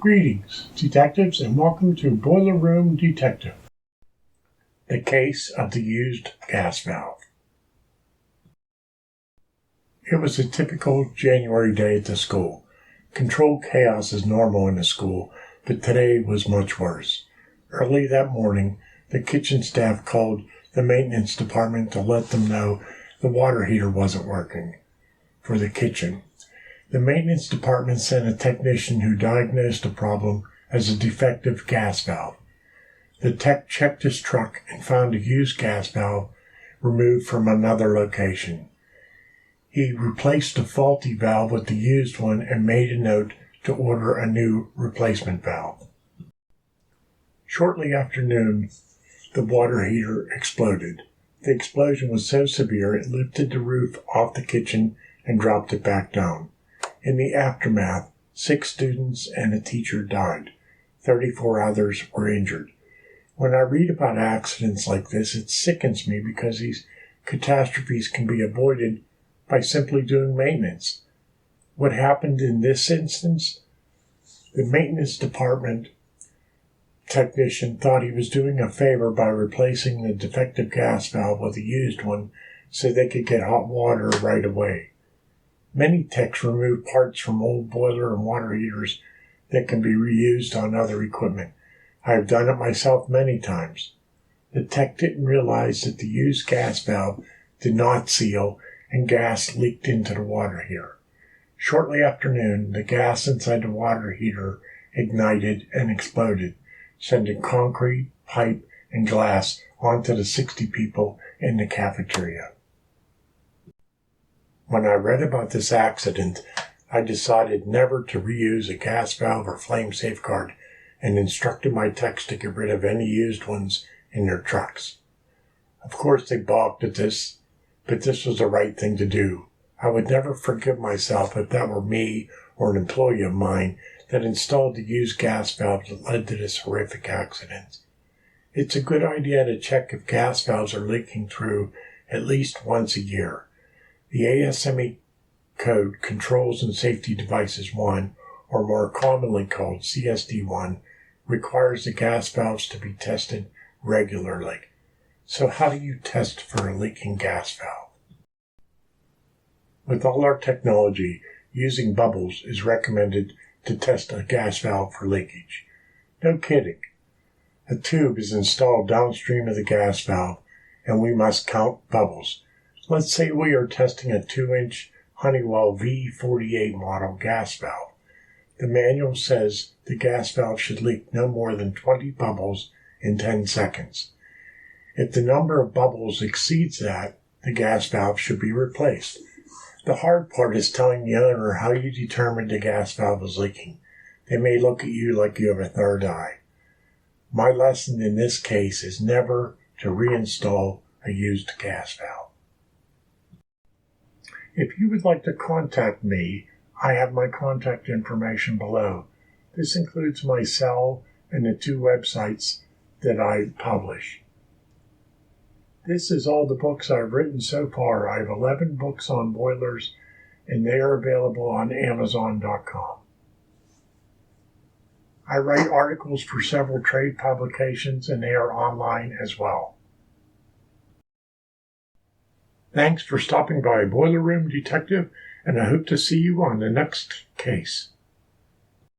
Greetings, detectives, and welcome to Boiler Room Detective. The case of the used gas valve. It was a typical January day at the school. Controlled chaos is normal in a school, but today was much worse. Early that morning, the kitchen staff called the maintenance department to let them know the water heater wasn't working for the kitchen. The maintenance department sent a technician who diagnosed the problem as a defective gas valve. The tech checked his truck and found a used gas valve removed from another location. He replaced the faulty valve with the used one and made a note to order a new replacement valve. Shortly after noon, the water heater exploded. The explosion was so severe it lifted the roof off the kitchen and dropped it back down. In the aftermath, 6 students and a teacher died. 34 others were injured. When I read about accidents like this, it sickens me because these catastrophes can be avoided by simply doing maintenance. What happened in this instance? The maintenance department technician thought he was doing a favor by replacing the defective gas valve with a used one so they could get hot water right away. Many techs remove parts from old boiler and water heaters that can be reused on other equipment. I have done it myself many times. The tech didn't realize that the used gas valve did not seal and gas leaked into the water heater. Shortly after noon, the gas inside the water heater ignited and exploded, sending concrete, pipe, and glass onto the 60 people in the cafeteria. When I read about this accident, I decided never to reuse a gas valve or flame safeguard and instructed my techs to get rid of any used ones in their trucks. Of course, they balked at this, but this was the right thing to do. I would never forgive myself if that were me or an employee of mine that installed the used gas valve that led to this horrific accident. It's a good idea to check if gas valves are leaking through at least once a year. The ASME code Controls and Safety Devices 1, or more commonly called CSD1, requires the gas valves to be tested regularly. So how do you test for a leaking gas valve? With all our technology, using bubbles is recommended to test a gas valve for leakage. No kidding. A tube is installed downstream of the gas valve, and we must count bubbles. Let's say we are testing a 2-inch Honeywell V48 model gas valve. The manual says the gas valve should leak no more than 20 bubbles in 10 seconds. If the number of bubbles exceeds that, the gas valve should be replaced. The hard part is telling the owner how you determine the gas valve is leaking. They may look at you like you have a third eye. My lesson in this case is never to reinstall a used gas valve. If you would like to contact me, I have my contact information below. This includes my cell and the 2 websites that I publish. This is all the books I've written so far. I have 11 books on boilers, and they are available on Amazon.com. I write articles for several trade publications, and they are online as well. Thanks for stopping by Boiler Room Detective, and I hope to see you on the next case.